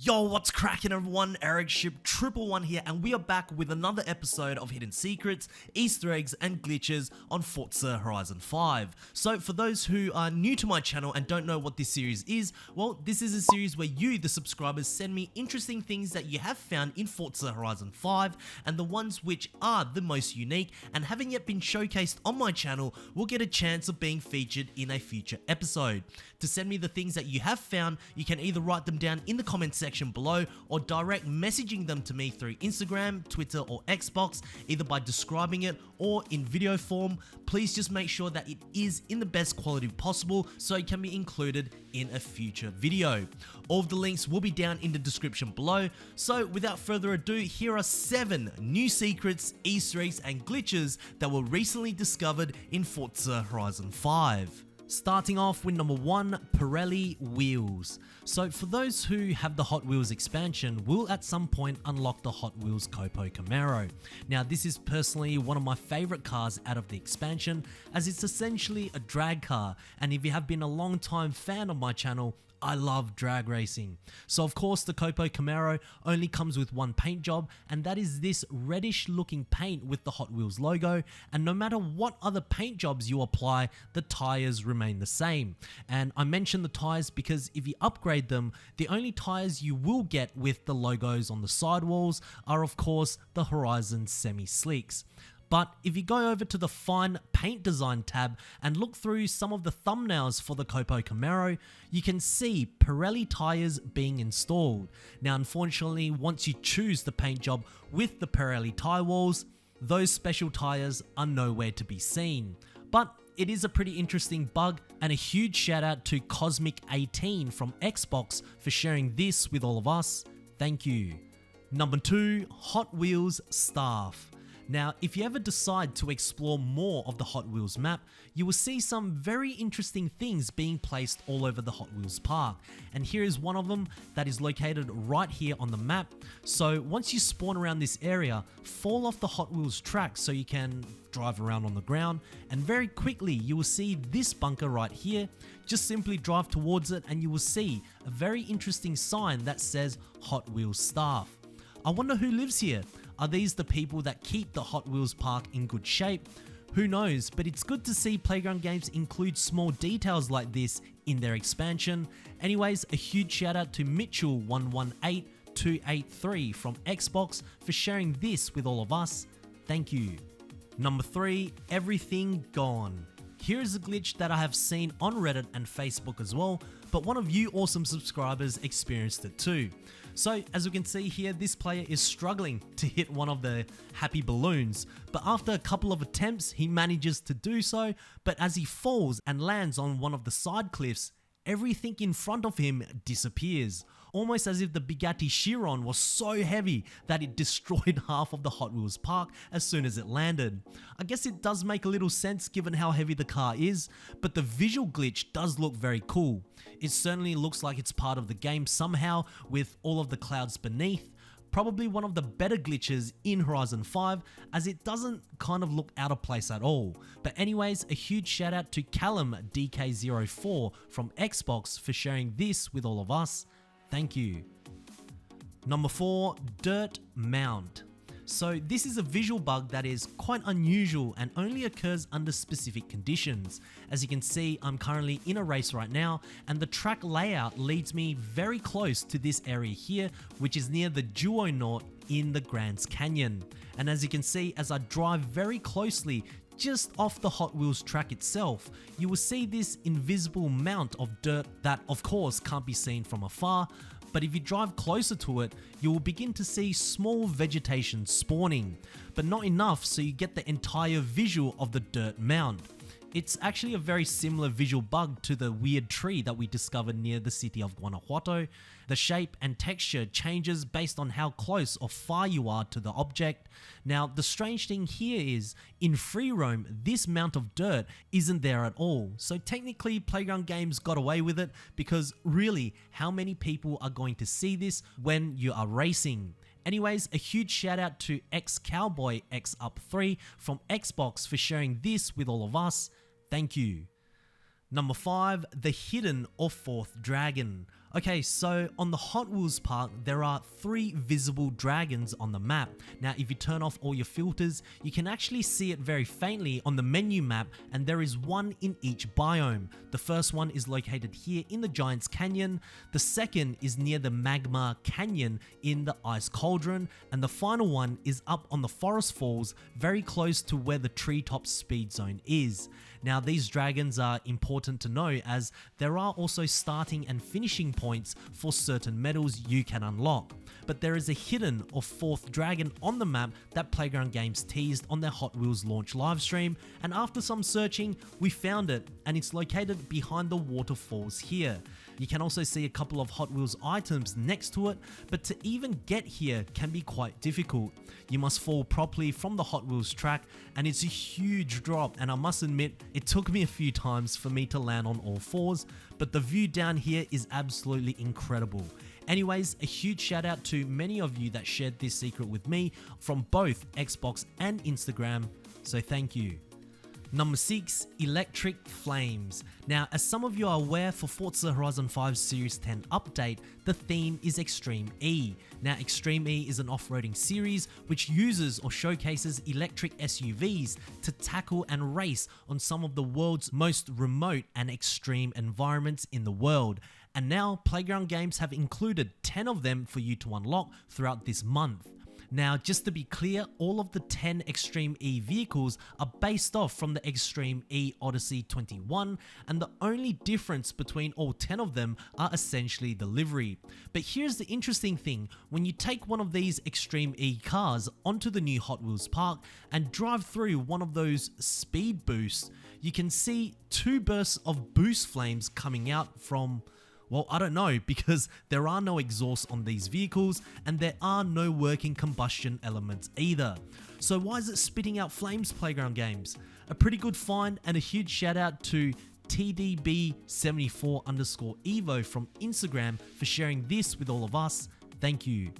Yo, what's cracking everyone? Ericship 111 here, and we are back with another episode of Hidden Secrets, Easter eggs, and glitches on Forza Horizon 5. So for those who are new to my channel and don't know what this series is, well, this is a series where you, the subscribers, send me interesting things that you have found in Forza Horizon 5, and the ones which are the most unique and haven't yet been showcased on my channel will get a chance of being featured in a future episode. To send me the things that you have found, you can either write them down in the comment section below or direct messaging them to me through Instagram, Twitter, or Xbox, either by describing it or in video form. Please just make sure that it is in the best quality possible so it can be included in a future video. All of the links will be down in the description below. So without further ado, here are 7 new secrets, Easter eggs, and glitches that were recently discovered in Forza Horizon 5. Starting off with number 1, Pirelli Wheels. So for those who have the Hot Wheels expansion, will at some point unlock the Hot Wheels Copo Camaro. Now this is personally one of my favorite cars out of the expansion, as it's essentially a drag car, and if you have been a long time fan of my channel, I love drag racing. So of course the Copo Camaro only comes with one paint job, and that is this reddish looking paint with the Hot Wheels logo, and no matter what other paint jobs you apply, the tires remain the same. And I mention the tires because if you upgrade them, the only tires you will get with the logos on the sidewalls are of course the Horizon Semi-Slicks. But if you go over to the Fine Paint Design tab and look through some of the thumbnails for the Copo Camaro, you can see Pirelli tires being installed. Now unfortunately, once you choose the paint job with the Pirelli tire walls, those special tires are nowhere to be seen. But it is a pretty interesting bug, and a huge shout out to Cosmic18 from Xbox for sharing this with all of us. Thank you. Number 2, Hot Wheels Staff. Now, if you ever decide to explore more of the Hot Wheels map, you will see some very interesting things being placed all over the Hot Wheels park. And here is one of them that is located right here on the map. So once you spawn around this area, fall off the Hot Wheels track so you can drive around on the ground, and very quickly you will see this bunker right here. Just simply drive towards it and you will see a very interesting sign that says Hot Wheels Staff. I wonder who lives here. Are these the people that keep the Hot Wheels park in good shape? Who knows, but it's good to see Playground Games include small details like this in their expansion. Anyways, a huge shout out to Mitchell118283 from Xbox for sharing this with all of us. Thank you. Number 3, Everything Gone. Here is a glitch that I have seen on Reddit and Facebook as well, but one of you awesome subscribers experienced it too. So as we can see here, this player is struggling to hit one of the happy balloons, but after a couple of attempts he manages to do so, but as he falls and lands on one of the side cliffs, everything in front of him disappears. Almost as if the Bugatti Chiron was so heavy that it destroyed half of the Hot Wheels park as soon as it landed. I guess it does make a little sense given how heavy the car is, but the visual glitch does look very cool. It certainly looks like it's part of the game somehow with all of the clouds beneath. Probably one of the better glitches in Horizon 5, as it doesn't kind of look out of place at all. But anyways, a huge shout out to Callum DK04 from Xbox for sharing this with all of us. Thank you. Number 4, Dirt Mound. So this is a visual bug that is quite unusual and only occurs under specific conditions. As you can see, I'm currently in a race right now, and the track layout leads me very close to this area here, which is near the Duonaut in the Grand Canyon. And as you can see, as I drive very closely just off the Hot Wheels track itself, you will see this invisible mount of dirt that of course can't be seen from afar, but if you drive closer to it, you will begin to see small vegetation spawning, but not enough so you get the entire visual of the dirt mound. It's actually a very similar visual bug to the weird tree that we discovered near the city of Guanajuato. The shape and texture changes based on how close or far you are to the object. Now, the strange thing here is, in free roam, this amount of dirt isn't there at all. So technically, Playground Games got away with it, because really, how many people are going to see this when you are racing? Anyways, a huge shout out to XCowboyXUp3 from Xbox for sharing this with all of us. Thank you. Number 5, the hidden or fourth dragon. Okay, so on the Hot Wheels park, there are 3 visible dragons on the map. Now, if you turn off all your filters, you can actually see it very faintly on the menu map, and there is one in each biome. The first one is located here in the Giant's Canyon, the second is near the Magma Canyon in the Ice Cauldron, and the final one is up on the Forest Falls, very close to where the Treetop Speed Zone is. Now, these dragons are important to know as there are also starting and finishing points for certain medals you can unlock. But there is a hidden or 4th dragon on the map that Playground Games teased on their Hot Wheels launch livestream, and after some searching, we found it, and it's located behind the waterfalls here. You can also see a couple of Hot Wheels items next to it, but to even get here can be quite difficult. You must fall properly from the Hot Wheels track, and it's a huge drop, and I must admit, it took me a few times for me to land on all 4s, but the view down here is absolutely incredible. Anyways, a huge shout out to many of you that shared this secret with me from both Xbox and Instagram, so thank you. Number 6, Electric Flames. Now, as some of you are aware, for Forza Horizon 5 Series 10 update, the theme is Extreme E. Now, Extreme E is an off-roading series which uses or showcases electric SUVs to tackle and race on some of the world's most remote and extreme environments in the world. And now, Playground Games have included 10 of them for you to unlock throughout this month. Now, just to be clear, all of the 10 Extreme E vehicles are based off from the Extreme E Odyssey 21, and the only difference between all 10 of them are essentially the livery. But here's the interesting thing, when you take one of these Extreme E cars onto the new Hot Wheels park and drive through one of those speed boosts, you can see 2 bursts of boost flames coming out from... well, I don't know, because there are no exhausts on these vehicles and there are no working combustion elements either. So why is it spitting out flames, Playground Games? A pretty good find, and a huge shout out to TDB74_Evo from Instagram for sharing this with all of us. Thank you.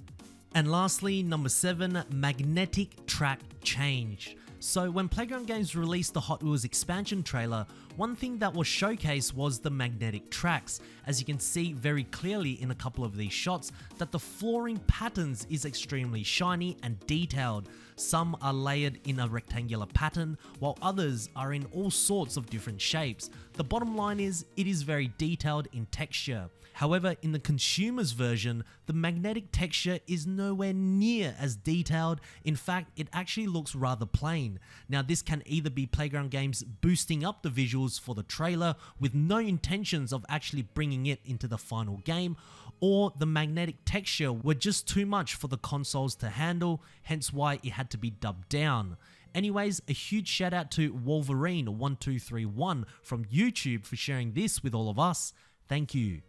And lastly, number 7, magnetic track change. So when Playground Games released the Hot Wheels expansion trailer, one thing that was showcased was the magnetic tracks. As you can see very clearly in a couple of these shots that the flooring patterns is extremely shiny and detailed. Some are layered in a rectangular pattern, while others are in all sorts of different shapes. The bottom line is, it is very detailed in texture. However, in the consumer's version, the magnetic texture is nowhere near as detailed. In fact, it actually looks rather plain. Now, this can either be Playground Games boosting up the visuals for the trailer with no intentions of actually bringing it into the final game, or the magnetic texture were just too much for the consoles to handle, hence why it had to be dubbed down. Anyways, a huge shout out to Wolverine1231 from YouTube for sharing this with all of us. Thank you.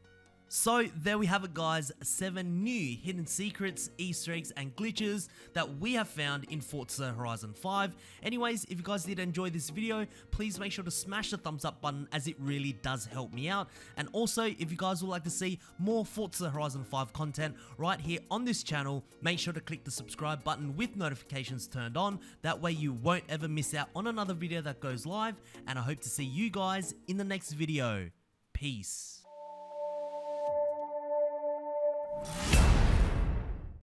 So there we have it, guys, 7 new hidden secrets, Easter eggs and glitches that we have found in Forza Horizon 5. Anyways, if you guys did enjoy this video, please make sure to smash the thumbs up button as it really does help me out. And also, if you guys would like to see more Forza Horizon 5 content right here on this channel, make sure to click the subscribe button with notifications turned on. That way you won't ever miss out on another video that goes live, and I hope to see you guys in the next video. Peace.